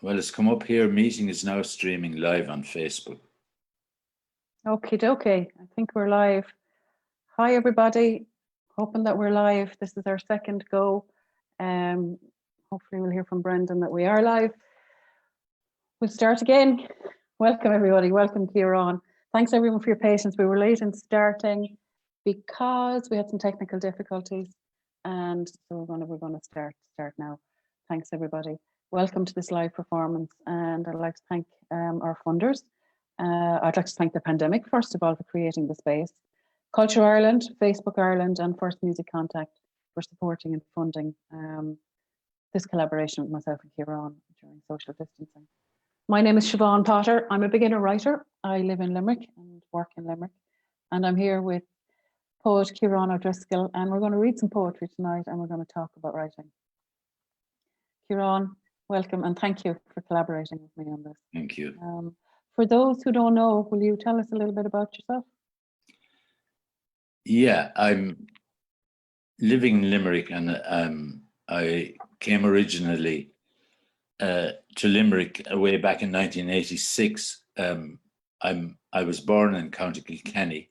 Well, it's come up here. Meeting is now streaming live on Facebook. Okie dokie. I think we're live. Hi, everybody. Hoping that we're live. This is our second go. Hopefully we'll hear from Brendan that we are live. We'll start again. Welcome, everybody. Welcome, Ciaran. Thanks, everyone, for your patience. We were late in starting because we had some technical difficulties. And so we're gonna start now. Thanks, everybody. Welcome to this live performance. And I'd like to thank our funders. I'd like to thank the pandemic, first of all, for creating the space. Culture Ireland, Facebook Ireland, and First Music Contact for supporting and funding this collaboration with myself and Ciaran during social distancing. My name is Siobhan Potter. I'm a beginner writer. I live in Limerick and work in Limerick. And I'm here with poet Ciaran O'Driscoll, and we're going to read some poetry tonight and we're going to talk about writing. Ciaran, welcome, and thank you for collaborating with me on this. Thank you. For those who don't know, will you tell us a little bit about yourself? Yeah, I'm living in Limerick, and I came originally to Limerick way back in 1986. I was born in County Kilkenny.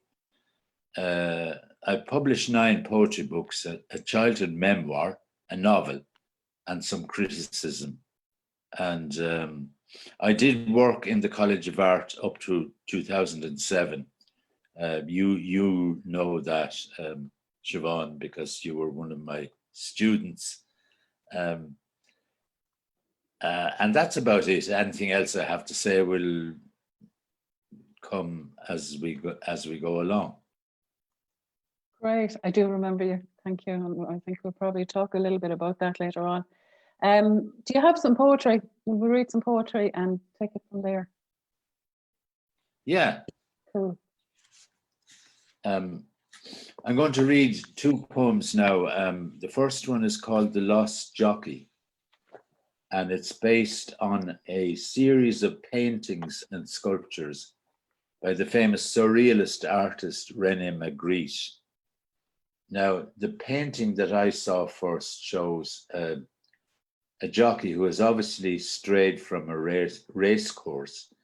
I published 9 poetry books, a childhood memoir, a novel, and some criticism. And I did work in the College of Art up to 2007. You know that, Siobhan, because you were one of my students. And that's about it. Anything else I have to say will come as we go along. Great, I do remember you. Thank you. I think we'll probably talk a little bit about that later on. Do you have some poetry? Will we read some poetry and take it from there? Yeah. Cool. I'm going to read 2 poems now. The first one is called The Lost Jockey, and it's based on a series of paintings and sculptures by the famous surrealist artist René Magritte. Now, the painting that I saw first shows a jockey who has obviously strayed from a race course.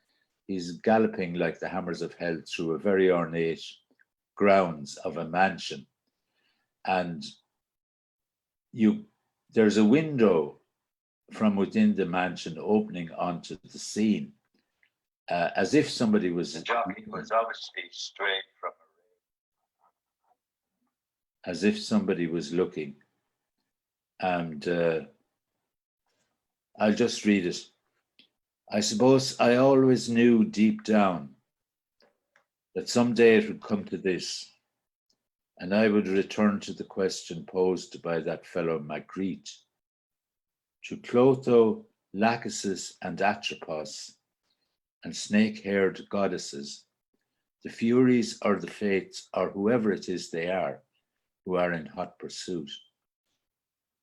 He's galloping like the hammers of hell through a very ornate grounds of a mansion, and there's a window from within the mansion opening onto the scene, as if somebody was. The jockey was obviously strayed from as if somebody was looking, and I'll just read it. I suppose I always knew deep down that someday it would come to this, and I would return to the question posed by that fellow Magritte. To Clotho, Lachesis, and Atropos, and snake-haired goddesses, the Furies or the Fates, or whoever it is they are, who are in hot pursuit.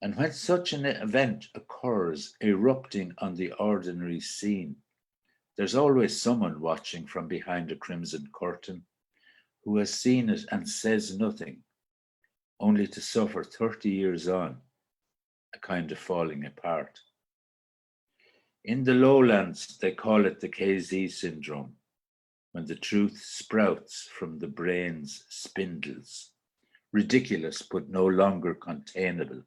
And when such an event occurs, erupting on the ordinary scene, there's always someone watching from behind a crimson curtain who has seen it and says nothing, only to suffer 30 years on a kind of falling apart. In the lowlands, they call it the KZ syndrome, when the truth sprouts from the brain's spindles, ridiculous but no longer containable.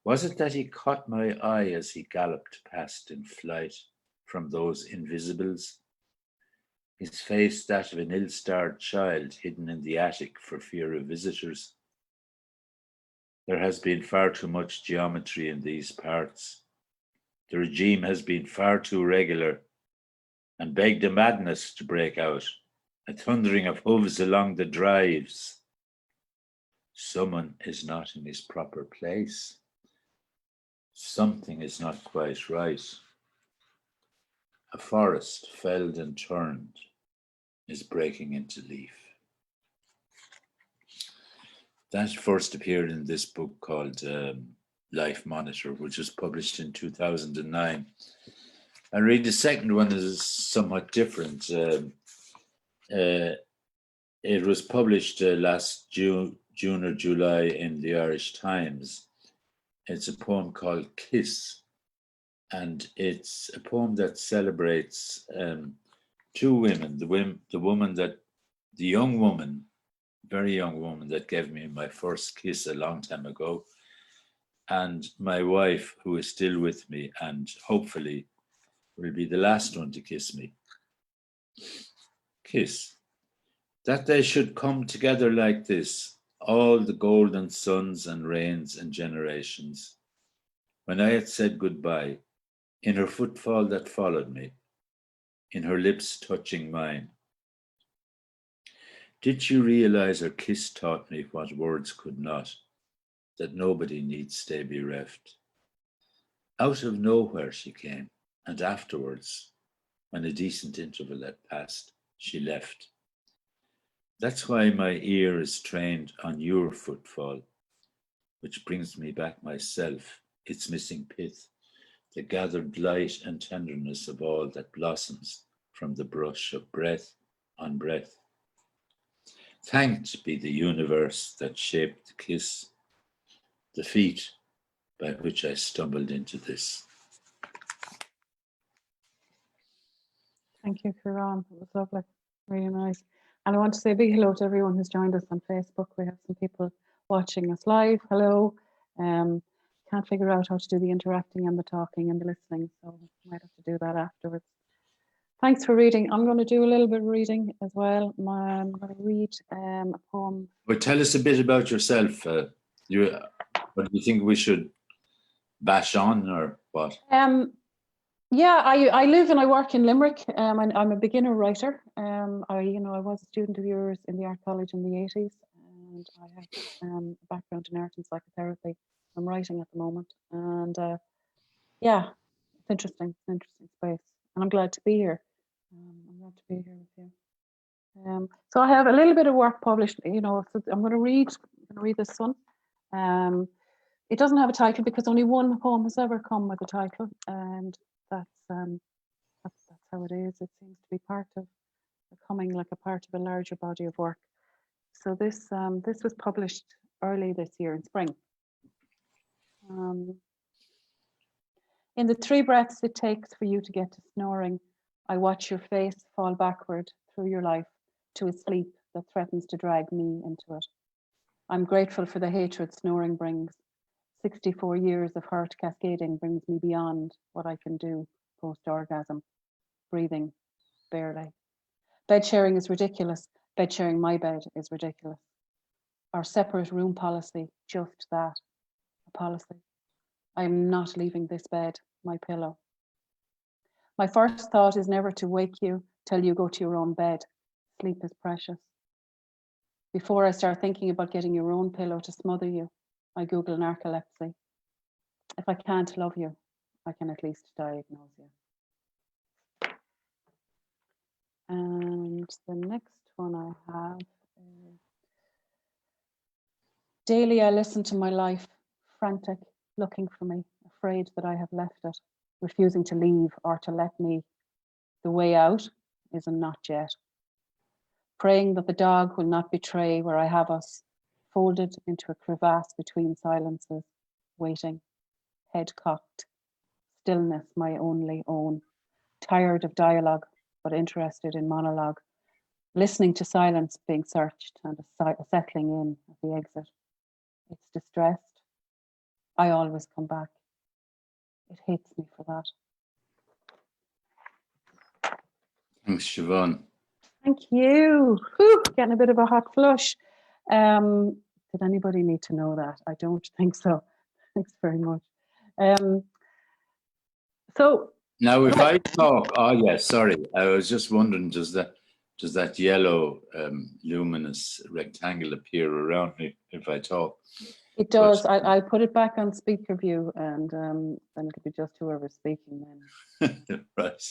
Was it that he caught my eye as he galloped past in flight from those invisibles? His face that of an ill-starred child hidden in the attic for fear of visitors. There has been far too much geometry in these parts. The regime has been far too regular and begged a madness to break out, a thundering of hooves along the drives. Someone is not in his proper place. Something is not quite right. A forest felled and turned is breaking into leaf. That first appeared in this book called Life Monitor, which was published in 2009. And read the second one is somewhat different. It was published last June or July in the Irish Times. It's a poem called Kiss. and it's a poem that celebrates two women. The young woman, very young woman that gave me my first kiss a long time ago, and my wife, who is still with me and hopefully will be the last one to kiss me. Kiss. That they should come together like this, all the golden suns and rains and generations. When I had said goodbye, in her footfall that followed me, in her lips touching mine. Did she realize her kiss taught me what words could not, that nobody need stay bereft? Out of nowhere she came, and afterwards, when a decent interval had passed, she left. That's why my ear is trained on your footfall, which brings me back myself, its missing pith, the gathered light and tenderness of all that blossoms from the brush of breath on breath. Thanked be the universe that shaped the kiss, the feet by which I stumbled into this. Thank you, Ciaran. It was lovely, really nice. And I want to say a big hello to everyone who's joined us on Facebook. We have some people watching us live. Hello. Can't figure out how to do the interacting and the talking and the listening, so might have to do that afterwards. Thanks for reading. I'm going to do a little bit of reading as well. I'm going to read a poem. Well, tell us a bit about yourself. What do you think we should bash on, or what? Yeah, I live and I work in Limerick. I'm a beginner writer. I was a student of yours in the art college in the 80s, and I have a background in art and psychotherapy. I'm writing at the moment, and yeah, it's interesting. It's an interesting space, and I'm glad to be here. I'm glad to be here with you. So I have a little bit of work published. So I'm going to read this one. It doesn't have a title because only one poem has ever come with a title, and that's how it is. It seems to be part of becoming like a part of a larger body of work. So this was published early this year in spring. In the 3 breaths it takes for you to get to snoring, I watch your face fall backward through your life to a sleep that threatens to drag me into it. I'm grateful for the hatred snoring brings. 64 years of hurt cascading brings me beyond what I can do post-orgasm, breathing barely. Bed sharing is ridiculous. Bed sharing my bed is ridiculous. Our separate room policy, just that, a policy. I am not leaving this bed, my pillow. My first thought is never to wake you till you go to your own bed. Sleep is precious. Before I start thinking about getting your own pillow to smother you, I Google narcolepsy. If I can't love you, I can at least diagnose you. And the next one I have is, daily I listen to my life, frantic, looking for me, afraid that I have left it, refusing to leave or to let me. The way out is a not yet. Praying that the dog will not betray where I have us, folded into a crevasse between silences, waiting, head cocked, stillness my only own, tired of dialogue, but interested in monologue, listening to silence being searched and a settling in at the exit. It's distressed. I always come back. It hates me for that. Thanks, Siobhan. Thank you. Whew, getting a bit of a hot flush. Did anybody need to know that? I don't think so. Thanks very much. So now, if I talk, sorry, I was just wondering, does that yellow luminous rectangle appear around me if I talk? It does. I'll put it back on speaker view, and it'll be just whoever's speaking then. Right.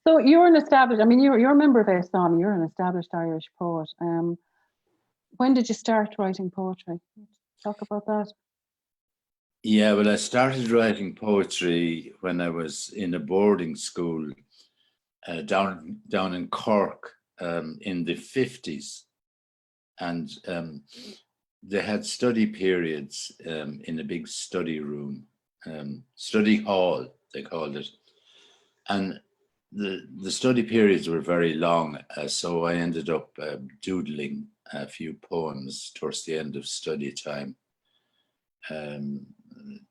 So you're an established. I mean, you're a member of ASOM. You're an established Irish poet. When did you start writing poetry? Talk about that. Yeah, well, I started writing poetry when I was in a boarding school down in Cork in the 50s, and they had study periods in a big study room, study hall, they called it. And the study periods were very long, so I ended up doodling a few poems towards the end of study time.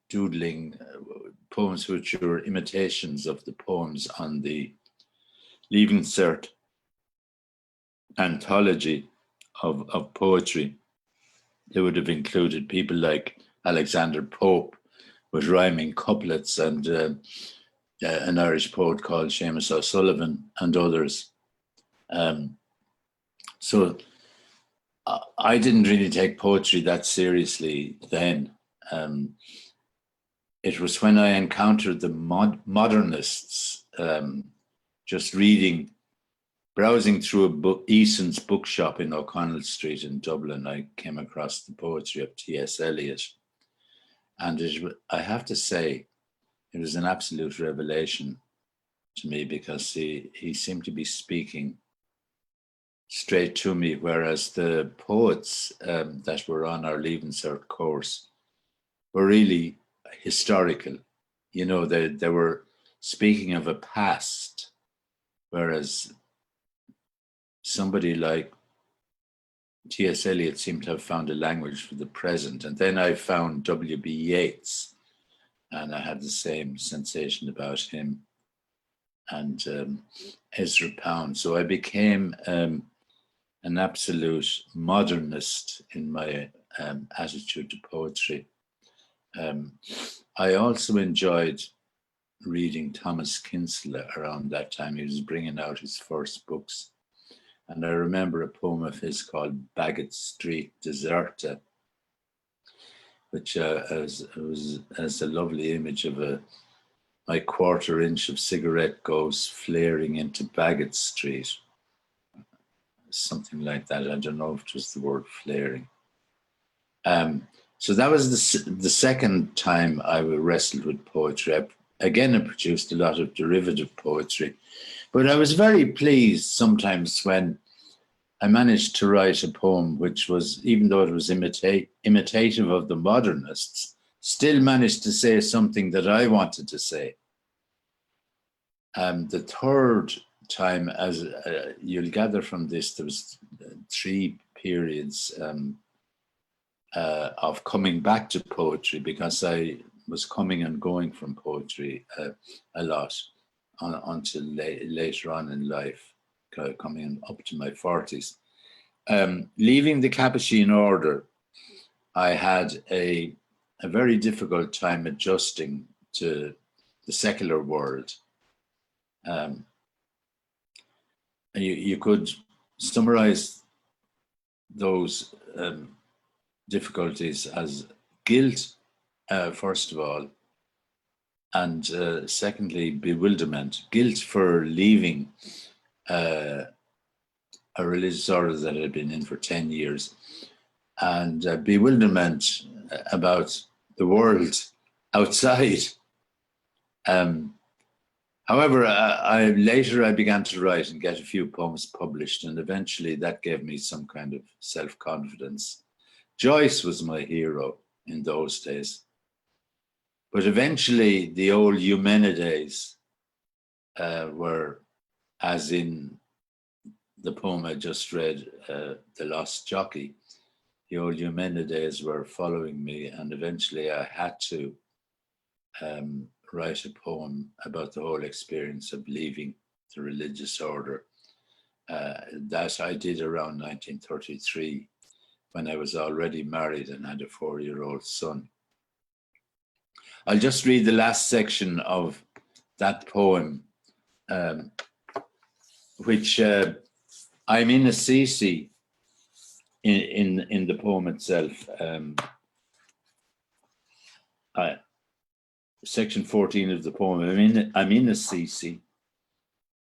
Doodling poems which were imitations of the poems on the Leaving Cert anthology of poetry. They would have included people like Alexander Pope with rhyming couplets, and an Irish poet called Seamus O'Sullivan, and others. So I didn't really take poetry that seriously then. It was when I encountered the modernists, just browsing through a book, Eason's bookshop in O'Connell Street in Dublin. I came across the poetry of T.S. Eliot. And I have to say, it was an absolute revelation to me, because he seemed to be speaking straight to me, whereas the poets that were on our Leaving Cert course were really historical. You know, they were speaking of a past, whereas somebody like T.S. Eliot seemed to have found a language for the present. And then I found W.B. Yeats, and I had the same sensation about him, and Ezra Pound. So I became an absolute modernist in my attitude to poetry. I also enjoyed reading Thomas Kinsella around that time. He was bringing out his first books. And I remember a poem of his called Baggot Street Deserta, which has a lovely image of my quarter inch of cigarette goes flaring into Baggot Street. Something like that. I don't know if it was the word flaring. So that was the second time I wrestled with poetry. I produced a lot of derivative poetry, but I was very pleased sometimes when I managed to write a poem which was, even though it was imitative of the modernists, still managed to say something that I wanted to say. The third time, as you'll gather from this, there was 3 periods of coming back to poetry, because I was coming and going from poetry a lot until later on in life, coming up to my 40s. Leaving the Capuchin order, I had a very difficult time adjusting to the secular world. You could summarize those difficulties as guilt, first of all, and secondly, bewilderment. Guilt for leaving a religious order that I had been in for 10 years, and bewilderment about the world outside. However, later I began to write and get a few poems published, and eventually that gave me some kind of self-confidence. Joyce was my hero in those days. But eventually the old Eumenides were, as in the poem I just read, The Lost Jockey, the old Eumenides were following me, and eventually I had to write a poem about the whole experience of leaving the religious order. That I did around 1933, when I was already married and had a 4-year-old son. I'll just read the last section of that poem, which I'm in Assisi in the poem itself. Section 14 of the poem. I'm in Assisi,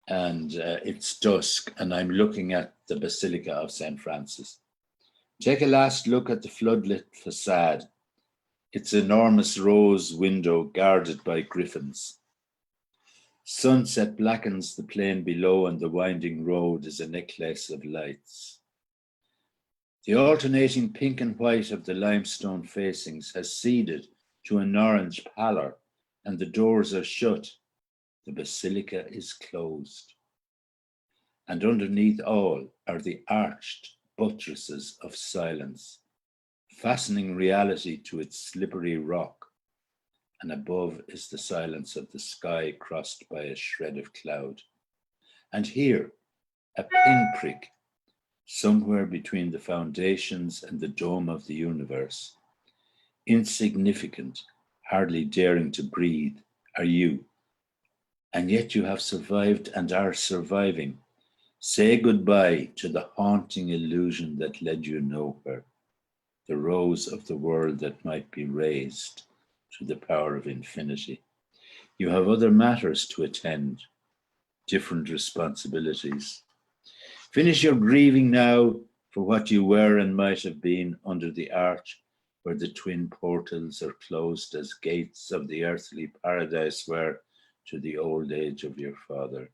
and it's dusk, and I'm looking at the Basilica of St. Francis. Take a last look at the floodlit facade, its enormous rose window guarded by griffins. Sunset blackens the plain below, and the winding road is a necklace of lights. The alternating pink and white of the limestone facings has seeded to an orange pallor and the doors are shut, the basilica is closed. And underneath all are the arched buttresses of silence, fastening reality to its slippery rock, and above is the silence of the sky crossed by a shred of cloud. And here, a pinprick, somewhere between the foundations and the dome of the universe, insignificant, hardly daring to breathe, are you. And yet you have survived and are surviving. Say goodbye to the haunting illusion that led you nowhere, the rose of the world that might be raised to the power of infinity. You have other matters to attend, different responsibilities. Finish your grieving now for what you were and might have been under the arch where the twin portals are closed as gates of the earthly paradise were to the old age of your father.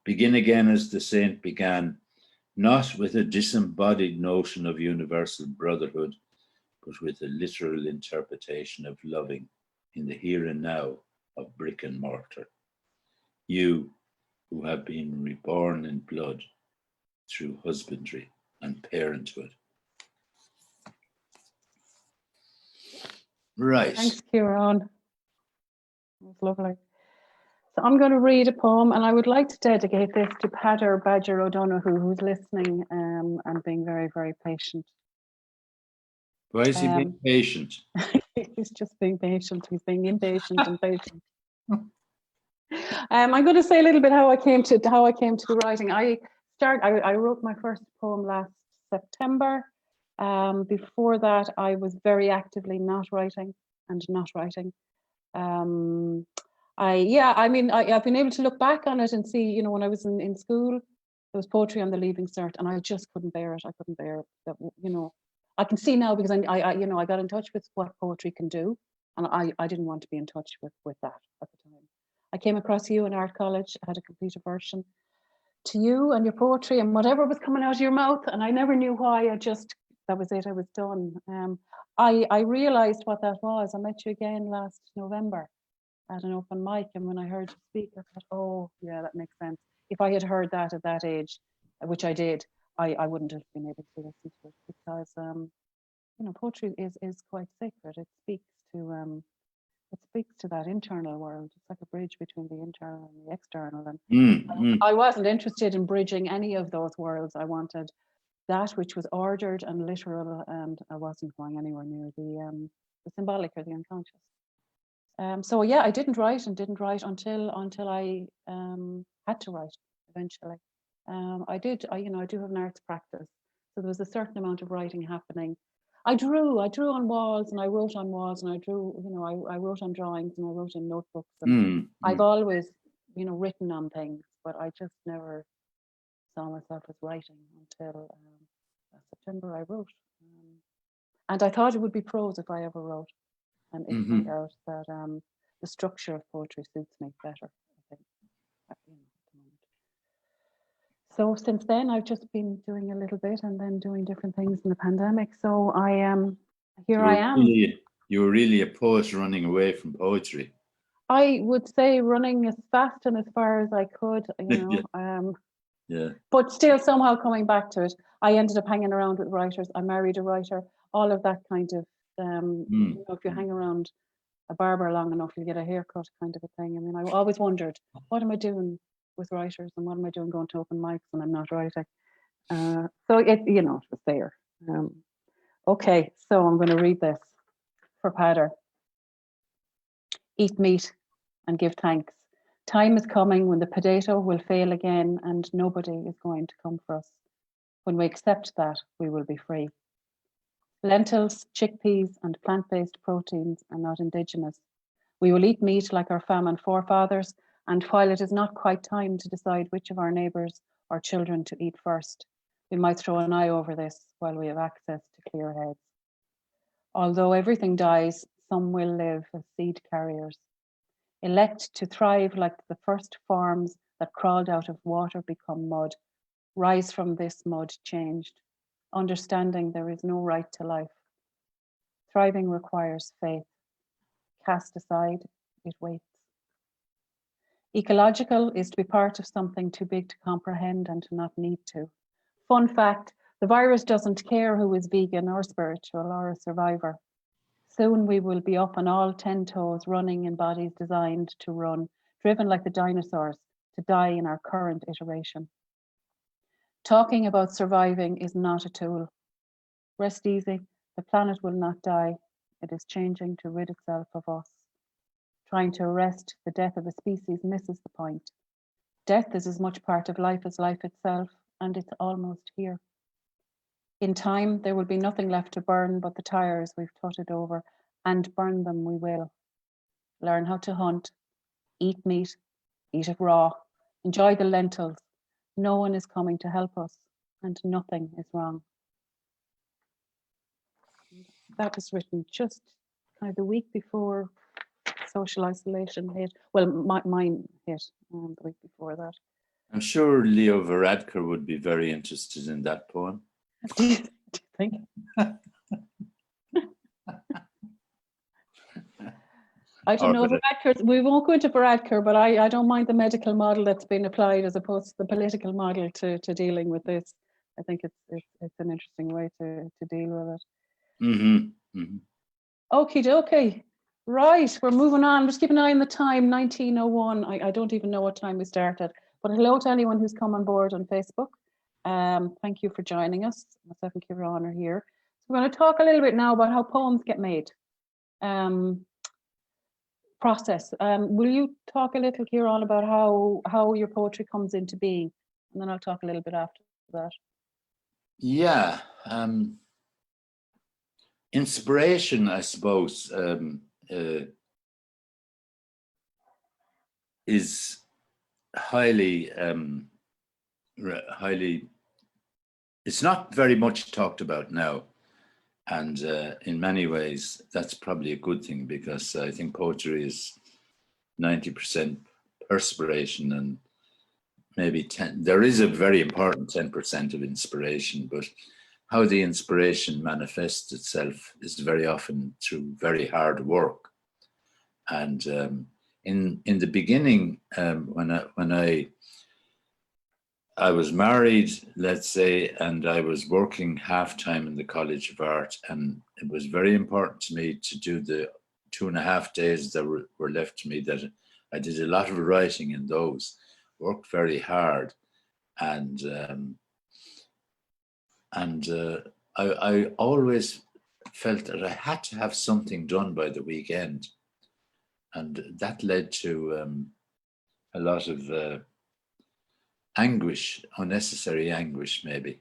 Begin again as the saint began, not with a disembodied notion of universal brotherhood, but with a literal interpretation of loving in the here and now of brick and mortar. You who have been reborn in blood through husbandry and parenthood. Right. Thanks, Ciaran. It was lovely. So I'm going to read a poem, and I would like to dedicate this to Peadar Badger O'Donoghue, who's listening and being very, very patient. Why is he being patient? He's just being patient. He's being impatient and patient. I'm going to say a little bit how I came to the writing. I wrote my first poem last September. Before that, I was very actively not writing. I've been able to look back on it and see, when I was in school, there was poetry on the Leaving Cert, and I just couldn't bear it. I couldn't bear it. That, I can see now because I got in touch with what poetry can do, and I didn't want to be in touch with that at the time. I came across you in art college. I had a complete aversion to you and your poetry and whatever was coming out of your mouth, and I never knew why. That was it. I was done. I realized what that was. I met you again last November at an open mic, and when I heard you speak, I thought, oh yeah, that makes sense. If I had heard that at that age, which I did, I wouldn't have been able to listen to it, because poetry is quite sacred. It speaks to that internal world. It's like a bridge between the internal and the external. And I wasn't interested in bridging any of those worlds. I wanted that which was ordered and literal, and I wasn't going anywhere near the symbolic or the unconscious. So yeah, I didn't write until I had to write eventually. I do have an arts practice, so there was a certain amount of writing happening. I drew on walls, and I wrote on walls, and I drew, I wrote on drawings, and I wrote in notebooks, and I've always, written on things, but I just never saw myself as writing until last September I wrote. And I thought it would be prose if I ever wrote. And it turned out that the structure of poetry suits me better, I think. At the moment. So since then, I've just been doing a little bit and then doing different things in the pandemic. So I am. You were really a poet running away from poetry. I would say running as fast and as far as I could, Yeah. But still somehow coming back to it. I ended up hanging around with writers. I married a writer. All of that kind of, if you hang around a barber long enough, you get a haircut kind of a thing. I mean, I always wondered, what am I doing with writers, and what am I doing going to open mics and I'm not writing? So it was there. Okay, so I'm going to read this for Peadar. Eat meat and give thanks. Time is coming when the potato will fail again, and nobody is going to come for us. When we accept that, we will be free. Lentils, chickpeas, and plant-based proteins are not indigenous. We will eat meat like our famine forefathers, and while it is not quite time to decide which of our neighbours or children to eat first, we might throw an eye over this while we have access to clear heads. Although everything dies, some will live as seed carriers. Elect to thrive like the first forms that crawled out of water become mud. Rise from this mud changed, understanding there is no right to life. Thriving requires faith. Cast aside, it waits. Ecological is to be part of something too big to comprehend and to not need to. Fun fact, the virus doesn't care who is vegan or spiritual or a survivor. Soon we will be up on all 10 toes, running in bodies designed to run, driven like the dinosaurs, to die in our current iteration. Talking about surviving is not a tool. Rest easy, the planet will not die. It is changing to rid itself of us. Trying to arrest the death of a species misses the point. Death is as much part of life as life itself, and it's almost here. In time, there will be nothing left to burn but the tires we've tutted over, and burn them we will. Learn how to hunt, eat meat, eat it raw, enjoy the lentils. No one is coming to help us, and nothing is wrong. That was written just kind of the week before social isolation hit. Well, mine hit the week before that. I'm sure Leo Varadkar would be very interested in that poem. Do you think? I don't know, Varadkar, we won't go into Varadkar, but I don't mind the medical model that's been applied as opposed to the political model to dealing with this. I think it's an interesting way to deal with it. Mm-hmm. Mm-hmm. Okie dokie. Right, we're moving on. Just keep an eye on the time, 19:01. I don't even know what time we started. But hello to anyone who's come on board on Facebook. Thank you for joining us. Myself and Ciaran are here. So we're going to talk a little bit now about how poems get made. Process. Will you talk a little, Ciaran, about how your poetry comes into being? And then I'll talk a little bit after that. Yeah. Inspiration, I suppose, is highly, it's not very much talked about now. And in many ways, that's probably a good thing, because I think poetry is 90% perspiration, and maybe 10. There is a very important 10% of inspiration, but how the inspiration manifests itself is very often through very hard work. And in the beginning, when I was married, let's say, and I was working half-time in the College of Art, and it was very important to me to do the 2.5 days that were left to me, that I did a lot of writing in those, worked very hard, and I always felt that I had to have something done by the weekend, and that led to a lot of anguish, unnecessary anguish, maybe,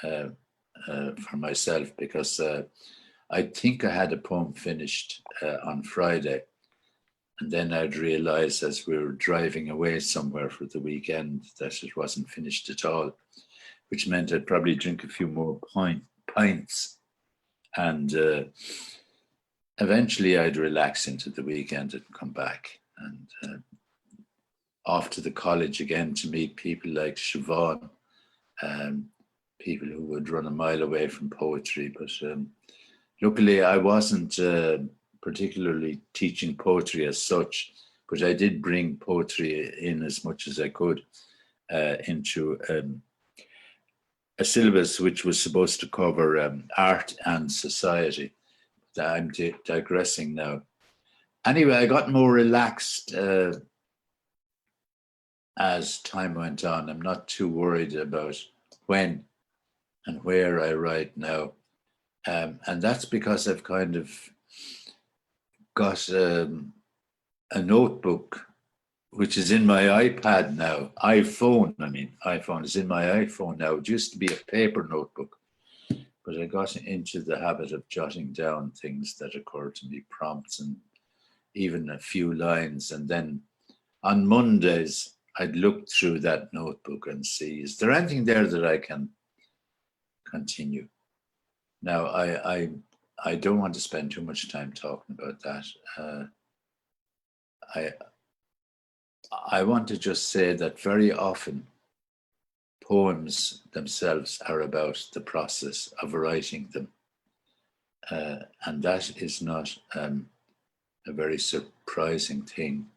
for myself, because I think I had a poem finished on Friday, and then I'd realize as we were driving away somewhere for the weekend that it wasn't finished at all, which meant I'd probably drink a few more pints, and eventually I'd relax into the weekend and come back, and off to the college again to meet people like Siobhan, people who would run a mile away from poetry. But luckily I wasn't particularly teaching poetry as such, but I did bring poetry in as much as I could into a syllabus which was supposed to cover art and society. I'm digressing now. Anyway, I got more relaxed as time went on. I'm not too worried about when and where I write now. And that's because I've kind of got a notebook, which is in my iPad now. iPhone is in my iPhone now. It used to be a paper notebook, but I got into the habit of jotting down things that occur to me, prompts, and even a few lines. And then on Mondays, I'd look through that notebook and see, is there anything there that I can continue? Now, I don't want to spend too much time talking about that. I want to just say that very often poems themselves are about the process of writing them. And that is not a very surprising thing.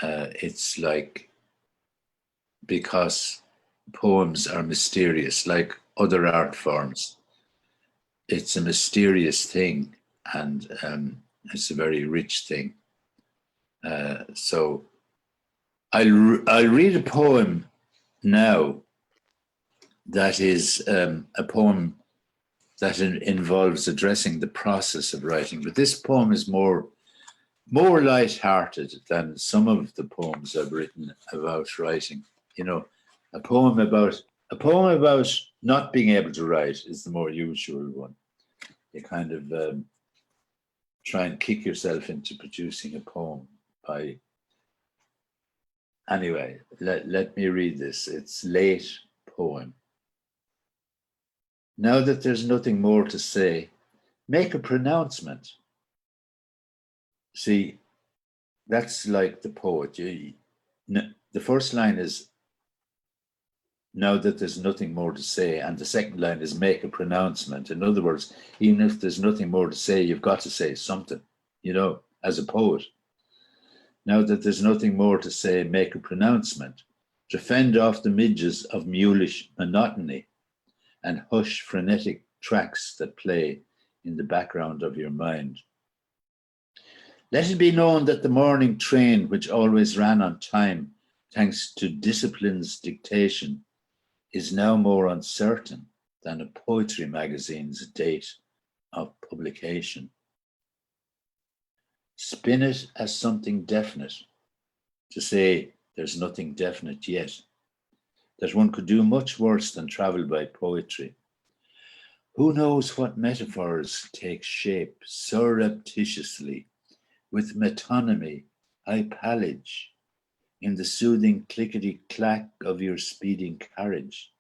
It's like, because poems are mysterious, like other art forms. It's a mysterious thing, and it's a very rich thing. So I'll read a poem now that is a poem that involves addressing the process of writing. But this poem is more light-hearted than some of the poems I've written about writing. You know, a poem about not being able to write is the more usual one. You kind of try and kick yourself into producing a poem by. Anyway, let me read this. It's late poem. Now that there's nothing more to say, make a pronouncement. See, that's like the poet. The first line is, now that there's nothing more to say, and the second line is, make a pronouncement. In other words, even if there's nothing more to say, you've got to say something, as a poet. Now that there's nothing more to say, make a pronouncement to fend off the midges of mulish monotony and hush frenetic tracks that play in the background of your mind. Let it be known that the morning train, which always ran on time, thanks to discipline's dictation, is now more uncertain than a poetry magazine's date of publication. Spin it as something definite, to say there's nothing definite yet, that one could do much worse than travel by poetry. Who knows what metaphors take shape surreptitiously, with metonymy, hypallage, in the soothing clickety-clack of your speeding carriage,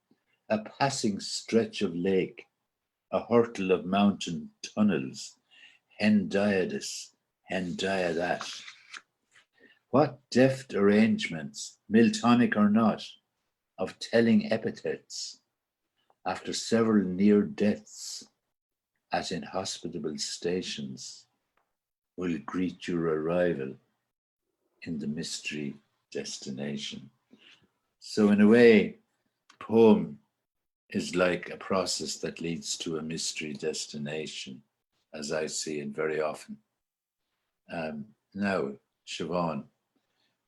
a passing stretch of lake, a hurtle of mountain tunnels, hendiadys, hendiadat. What deft arrangements, Miltonic or not, of telling epithets, after several near deaths at inhospitable stations, will greet your arrival in the mystery destination. So in a way, poem is like a process that leads to a mystery destination, as I see it very often. Now, Siobhan,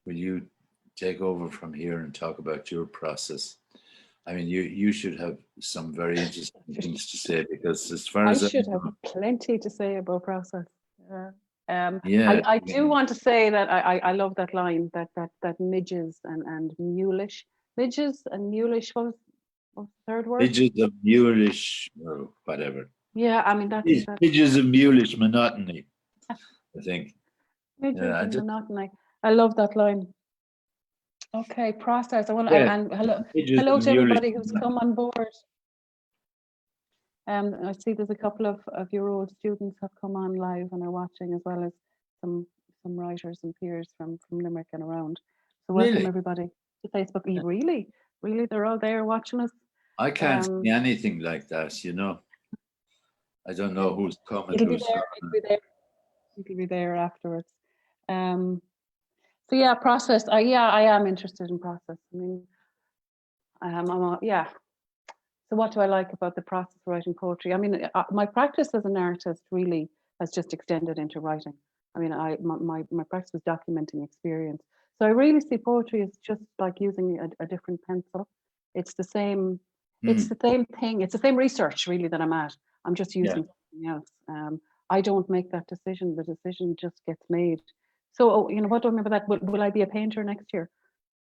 will you take over from here and talk about your process? I mean, you should have some very interesting things to say, because as far as I should have plenty to say about process. Yeah, I do want to say that I love that line, that midges and mulish. Midges and mulish, what was the third word? midges of mulish, or whatever. Yeah, I mean, that's Midges of mulish monotony, I think. midges Yeah, and monotony. I love that line. Okay, process. And hello to everybody who's come on board. I see there's a couple of your old students have come on live and are watching, as well as some writers and peers from Limerick and around. So welcome everybody to Facebook. Really, they're all there watching us. I can't see anything like that, I don't know who's coming. It'll be there. It'll be there afterwards. So yeah, process. I am interested in process. I mean, So what do I like about the process of writing poetry? I mean, my practice as an artist really has just extended into writing. I mean, my practice was documenting experience. So I really see poetry as just like using a different pencil. It's the same. It's the same thing. It's the same research really that I'm at. I'm just using something else. I don't make that decision. The decision just gets made. So, what do I remember that? Will I be a painter next year?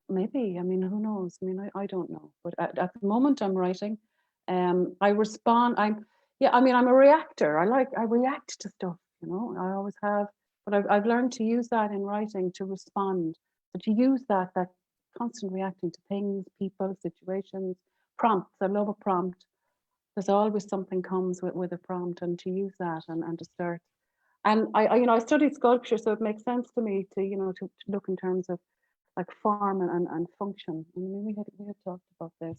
Maybe. I mean, who knows? I mean, I don't know. But at the moment, I'm writing. I respond. I'm a reactor. I react to stuff. I always have. But I've learned to use that in writing to respond. So to use that constant reacting to things, people, situations, prompts. I love a prompt. There's always something comes with a prompt, and to use that and to start. And I studied sculpture, so it makes sense to me to look in terms of like form and function. I mean, we had talked about this.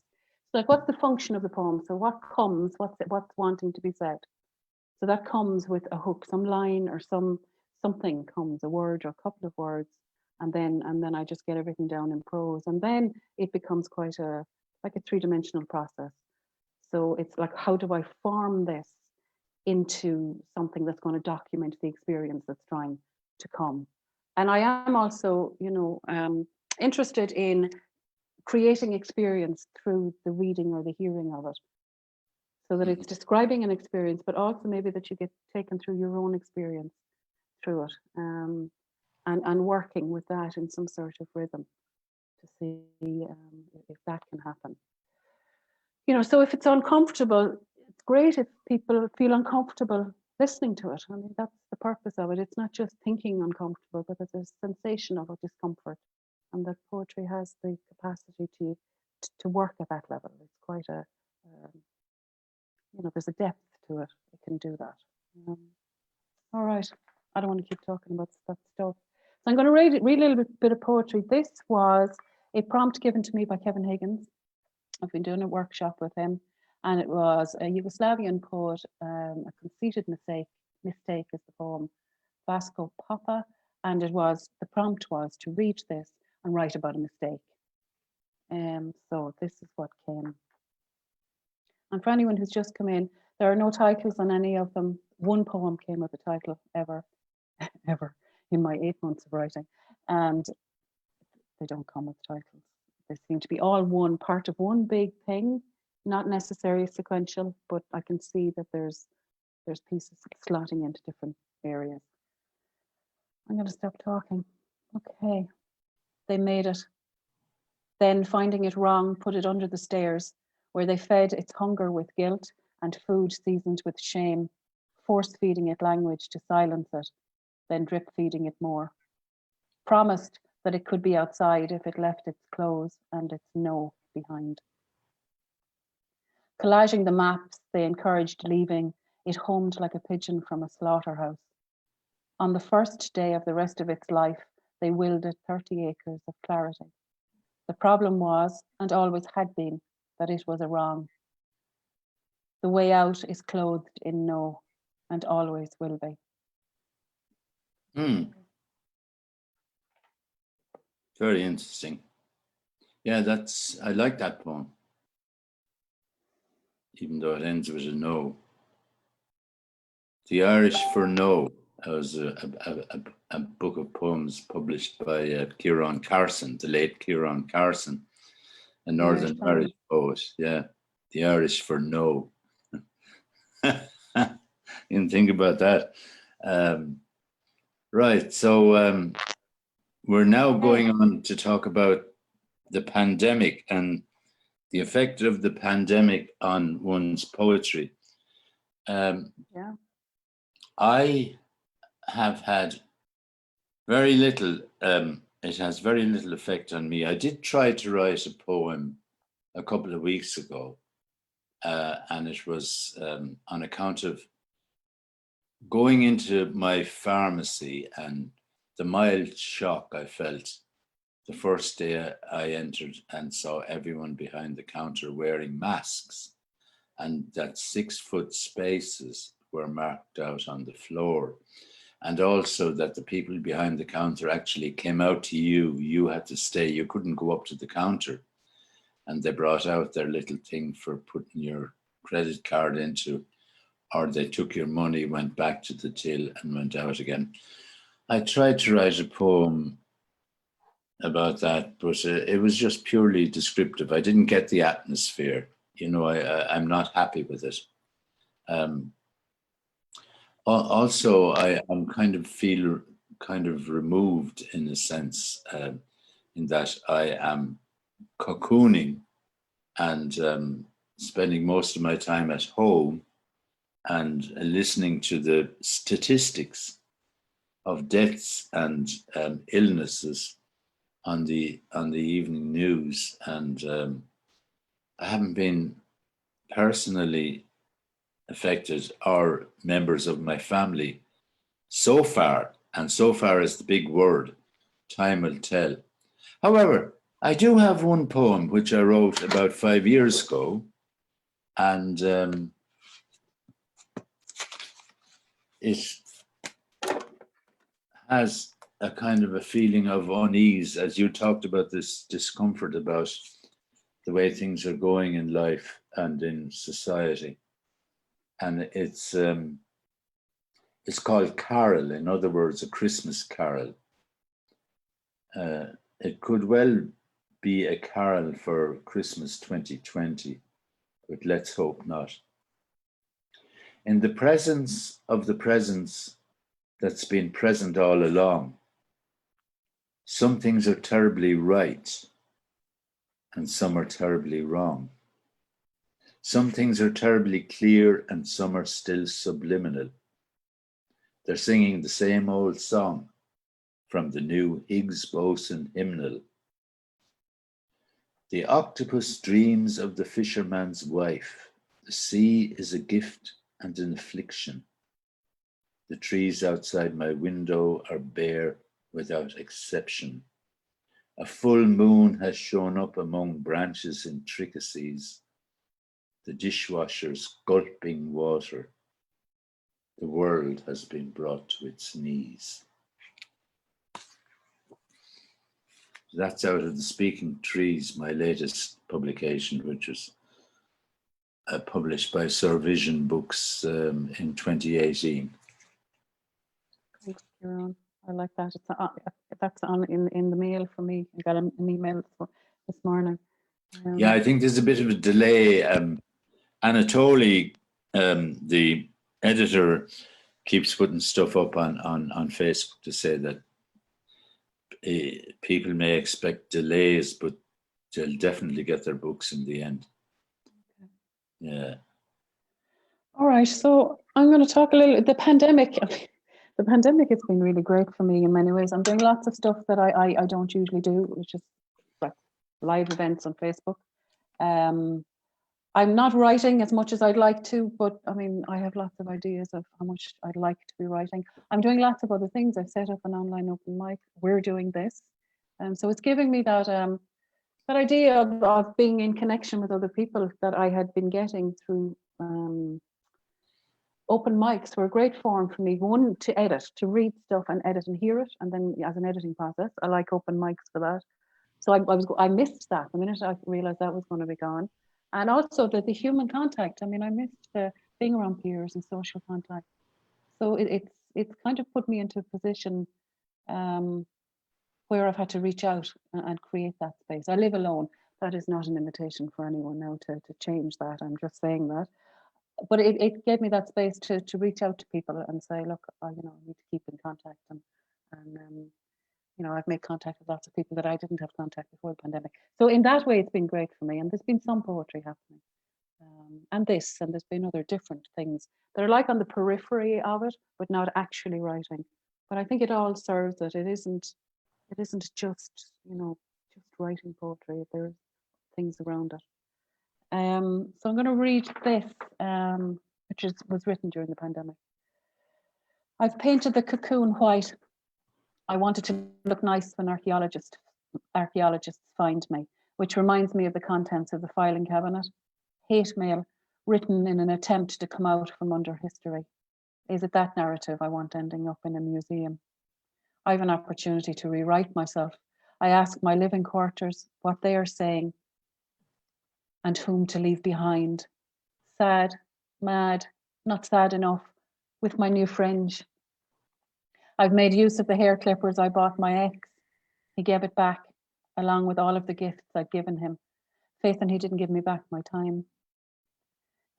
So like, what's the function of the poem? So what comes? What's wanting to be said? So that comes with a hook, some line or some something comes, a word or a couple of words, and then I just get everything down in prose, and then it becomes quite a three-dimensional process. So it's like, how do I form this into something that's going to document the experience that's trying to come? And I am also, interested in creating experience through the reading or the hearing of it, so that it's describing an experience, but also maybe that you get taken through your own experience through it, and working with that in some sort of rhythm to see if that can happen. So if it's uncomfortable, it's great if people feel uncomfortable listening to it. I mean, that's the purpose of it. It's not just thinking uncomfortable, but there's a sensation of a discomfort, and that poetry has the capacity to work at that level. It's quite there's a depth to it. It can do that. All right. I don't want to keep talking about that stuff. So I'm going to read a little bit of poetry. This was a prompt given to me by Kevin Higgins. I've been doing a workshop with him, and it was a Yugoslavian poet, A Conceited Mistake is the poem, Vasco Papa, and the prompt was to read this and write about a mistake. So this is what came. And for anyone who's just come in, there are no titles on any of them. One poem came with a title ever in my 8 months of writing, and they don't come with titles. They seem to be all one part of one big thing, not necessarily sequential, but I can see that there's pieces slotting into different areas. I'm going to stop talking. Okay. They made it. Then, finding it wrong, put it under the stairs, where they fed its hunger with guilt and food seasoned with shame, force-feeding it language to silence it, then drip-feeding it more. Promised that it could be outside if it left its clothes and its no behind. Collaging the maps they encouraged leaving, it homed like a pigeon from a slaughterhouse. On the first day of the rest of its life, they willed it 30 acres of clarity. The problem was, and always had been, that it was a wrong. The way out is clothed in no, and always will be. Very interesting. Yeah, I like that poem, even though it ends with a no. The Irish for No was a book of poems published by Ciaran Carson, the late Ciaran Carson, a Northern Irish poet. Yeah, the Irish for No. You can think about that. Right, so we're now going on to talk about the pandemic and the effect of the pandemic on one's poetry. I have had very little, it has very little effect on me. I did try to write a poem a couple of weeks ago, and it was on account of going into my pharmacy and the mild shock I felt the first day I entered and saw everyone behind the counter wearing masks, and that 6-foot spaces were marked out on the floor. And also that the people behind the counter actually came out to you. You had to stay. You couldn't go up to the counter. And they brought out their little thing for putting your credit card into, or they took your money, went back to the till and went out again. I tried to write a poem about that, but it was just purely descriptive. I didn't get the atmosphere. I'm not happy with it. Also, I'm feel removed in a sense, in that I am cocooning and spending most of my time at home and listening to the statistics of deaths and illnesses on the evening news, and I haven't been personally affected or members of my family so far, and so far is the big word. Time will tell. However, I do have one poem which I wrote about 5 years ago, and it has a kind of a feeling of unease, as you talked about this discomfort about the way things are going in life and in society. And it's called Carol, in other words, A Christmas Carol. It could well be a carol for Christmas 2020, but let's hope not. In the presence of the presence that's been present all along, some things are terribly right and some are terribly wrong. Some things are terribly clear and some are still subliminal. They're singing the same old song from the new Higgs boson hymnal. The octopus dreams of the fisherman's wife. The sea is a gift and an affliction. The trees outside my window are bare without exception. A full moon has shown up among branches' intricacies. The dishwasher's gulping water. The world has been brought to its knees. That's out of The Speaking Trees, my latest publication, which was published by Sir Vision Books in 2018. Thanks, Ciaran. I like that. That's on in the mail for me. I got an email this morning. Yeah, I think there's a bit of a delay. Anatoly, the editor, keeps putting stuff up on Facebook to say that people may expect delays, but they'll definitely get their books in the end. Okay. Yeah. All right. So I'm going to talk a little. The pandemic. The pandemic has been really great for me in many ways. I'm doing lots of stuff that I don't usually do, which is like live events on Facebook. I'm not writing as much as I'd like to, but I mean, I have lots of ideas of how much I'd like to be writing. I'm doing lots of other things. I've set up an online open mic. We're doing this. So it's giving me that that idea of being in connection with other people that I had been getting through open mics were a great forum for me. One, to edit, to read stuff and edit and hear it, and then as an editing process. I like open mics for that. So I missed that the minute I realized that was going to be gone. And also the human contact. I mean, I missed being around peers and social contact. So it's kind of put me into a position where I've had to reach out and create that space. I live alone. That is not an invitation for anyone now to change that. I'm just saying that. But it gave me that space to reach out to people and say, look, I need to keep in contact. And I've made contact with lots of people that I didn't have contact before the pandemic. So in that way, it's been great for me. And there's been some poetry happening. And there's been other different things that are like on the periphery of it, but not actually writing. But I think it all serves it. It isn't just, just writing poetry. There's things around it. So I'm going to read this, which was written during the pandemic. I've painted the cocoon white. I wanted to look nice when archaeologists find me, which reminds me of the contents of the filing cabinet. Hate mail, written in an attempt to come out from under history. Is it that narrative I want ending up in a museum? I have an opportunity to rewrite myself. I ask my living quarters what they are saying and whom to leave behind. Sad, mad, not sad enough, with my new fringe. I've made use of the hair clippers I bought my ex. He gave it back, along with all of the gifts I'd given him. Faith and he didn't give me back my time.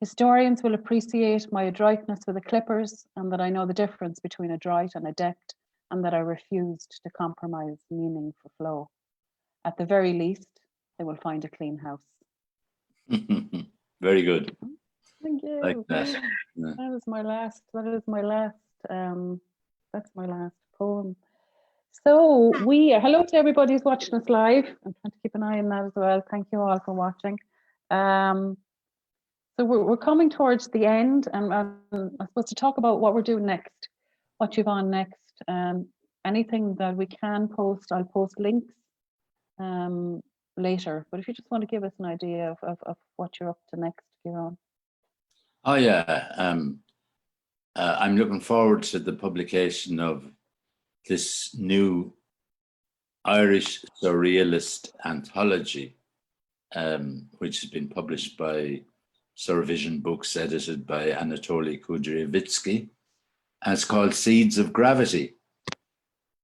Historians will appreciate my adroitness with the clippers and that I know the difference between adroit and adept, and that I refused to compromise meaning for flow. At the very least, they will find a clean house. Very good. Thank you. Like that. Yeah. That's my last poem. So hello to everybody who's watching us live. I'm trying to keep an eye on that as well. Thank you all for watching. So we're coming towards the end, and I'm supposed to talk about what we're doing next, what you've on next. Anything that we can post, I'll post links later. But if you just want to give us an idea of what you're up to next, Ciaran. Oh yeah, I'm looking forward to the publication of this new Irish surrealist anthology, which has been published by Survision Books, edited by Anatoly Kudryavitsky, and it's called Seeds of Gravity.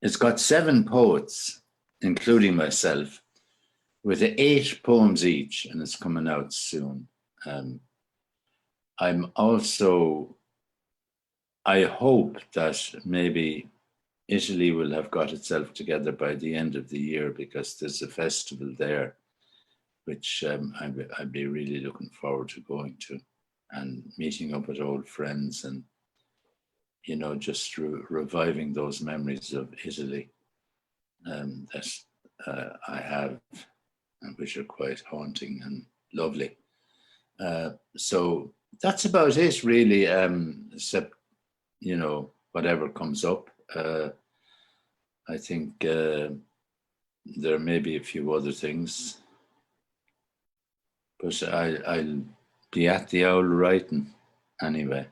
It's got 7 poets, including myself, with 8 poems each, and it's coming out soon. I hope that maybe Italy will have got itself together by the end of the year, because there's a festival there, which I'd be really looking forward to going to, and meeting up with old friends, and, you know, just reviving those memories of Italy that I have, and which are quite haunting and lovely. So that's about it, really, except, you know, whatever comes up. I think there may be a few other things, but I'll be at the owl writing anyway.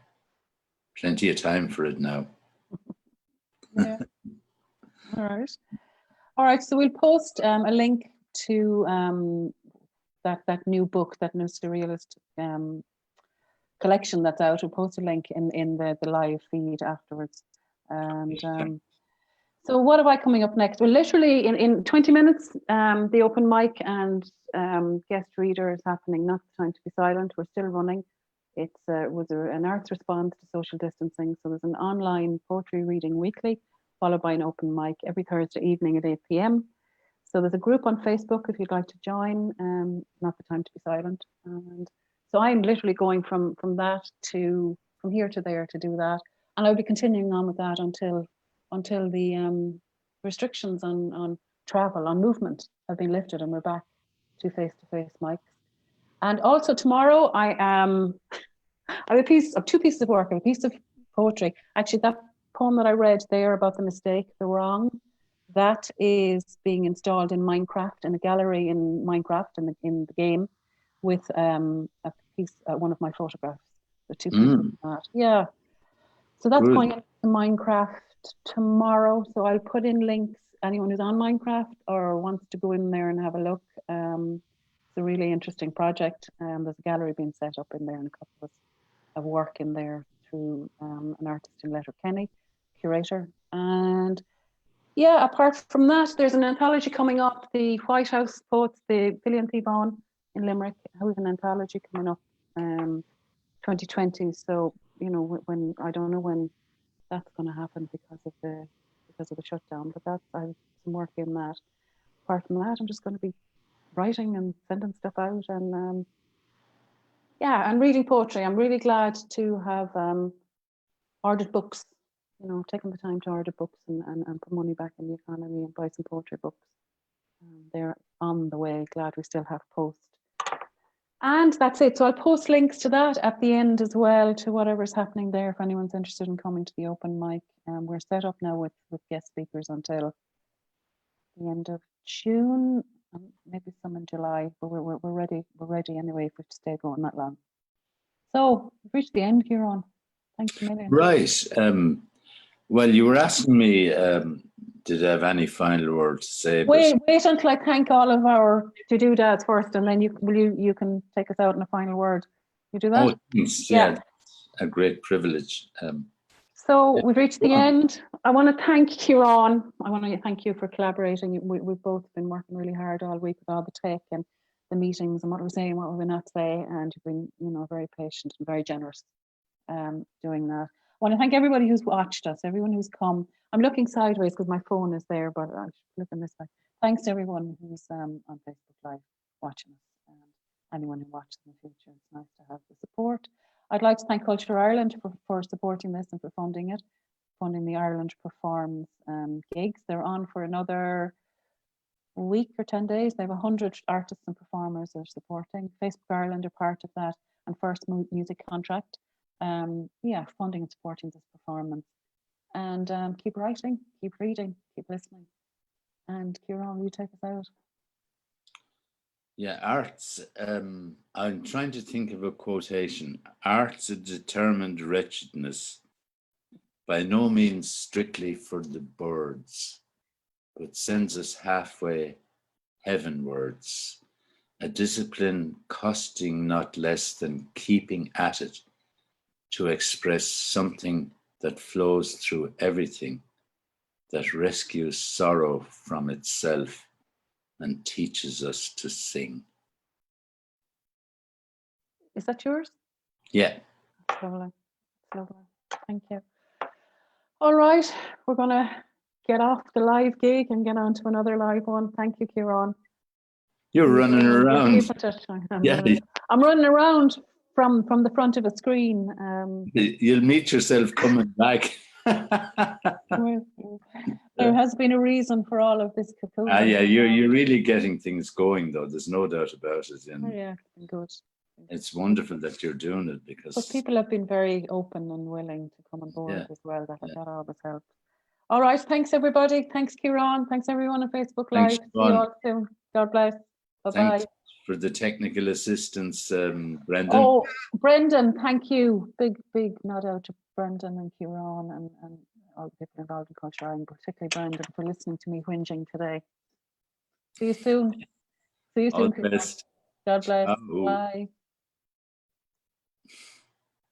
Plenty of time for it now. Yeah. All right. So we'll post a link to that new book, that new surrealist collection that's out. We'll post a link in the live feed afterwards. And so what have I coming up next? Well, literally in 20 minutes, the open mic and guest reader is happening. Not the time to be silent. We're still running. It was an arts response to social distancing. So there's an online poetry reading weekly, followed by an open mic every Thursday evening at 8 p.m. So there's a group on Facebook if you'd like to join. Not the time to be silent. And so I'm literally going from here to there to do that, and I'll be continuing on with that until the restrictions on travel, on movement have been lifted, and we're back to face-to-face mics. And also tomorrow, I have two pieces of work. I have a piece of poetry. Actually, that poem that I read there about the mistake, the wrong, that is being installed in Minecraft, in a gallery in Minecraft, in the game, with a piece, one of my photographs. The 2 pieces of that. Yeah. So that's going into Minecraft tomorrow. So I'll put in links. Anyone who's on Minecraft or wants to go in there and have a look. It's a really interesting project. There's a gallery being set up in there, and a couple of work in there through an artist in Letterkenny, curator. And yeah, apart from that, there's an anthology coming up. The White House poets, the Billy and Siobhan in Limerick, who have an anthology coming up 2020. So, you know, when I don't know when that's going to happen because of the shutdown, but I have some work in that. Apart from that, I'm just going to be writing and sending stuff out, and and reading poetry. I'm really glad to have ordered books, you know, taken the time to order books and put money back in the economy and buy some poetry books. They're on the way. Glad we still have post. And that's it. So I'll post links to that at the end as well, to whatever's happening there if anyone's interested in coming to the open mic. We're set up now with guest speakers until the end of June, maybe some in July, but we're ready. We're ready anyway if we stay going that long. So we've reached the end, Ciaran. Thanks a million. Right. Well, you were asking me, did I have any final words to say? Wait until I thank all of our to-do-dads first, and then you can take us out in a final word. You do that? Oh, thanks. Yeah, a great privilege. So we've reached the end. I want to thank Ciaran. I want to thank you for collaborating. We've both been working really hard all week with all the tech and the meetings and what we're saying, what we're not saying, and you've been, you know, very patient and very generous doing that. I want to thank everybody who's watched us, everyone who's come. I'm looking sideways because my phone is there, but I'm looking this way. Thanks to everyone who's on Facebook Live watching us, and anyone who watches in the future. It's nice to have the support. I'd like to thank Culture Ireland for supporting this and for funding it, funding the IrelandPerforms gigs. They're on for another week or 10 days. They have 100 artists and performers they're supporting. Facebook Ireland are part of that, and First Music Contract. Funding and supporting this performance. And keep writing, keep reading, keep listening. And Ciaran, will you take us out? Yeah, arts. I'm trying to think of a quotation. Art's a determined wretchedness, by no means strictly for the birds, but sends us halfway heavenwards, a discipline costing not less than keeping at it to express something that flows through everything, that rescues sorrow from itself and teaches us to sing. Is that yours? Yeah. That's lovely. That's lovely. Thank you. All right, we're going to get off the live gig and get on to another live one. Thank you, Ciaran. You're running around. Yeah. I'm running around from the front of a screen. You'll meet yourself coming back. There has been a reason for all of this cocoon. Yeah, you're really getting things going, though. There's no doubt about it. And yeah, good. It's wonderful that you're doing it, because people have been very open and willing to come on board as well. That always helps. All right, thanks everybody. Thanks, Ciaran. Thanks everyone on Facebook Live. See you all soon. God bless. Bye-bye. Thanks for the technical assistance, Brendan. Oh, Brendan, thank you. Big nod out to Brendan and Ciaran and all the people involved in Culture Ireland, particularly Brendan, for listening to me whinging today. See you soon. See you soon. All the best. God bless. Oh. Bye.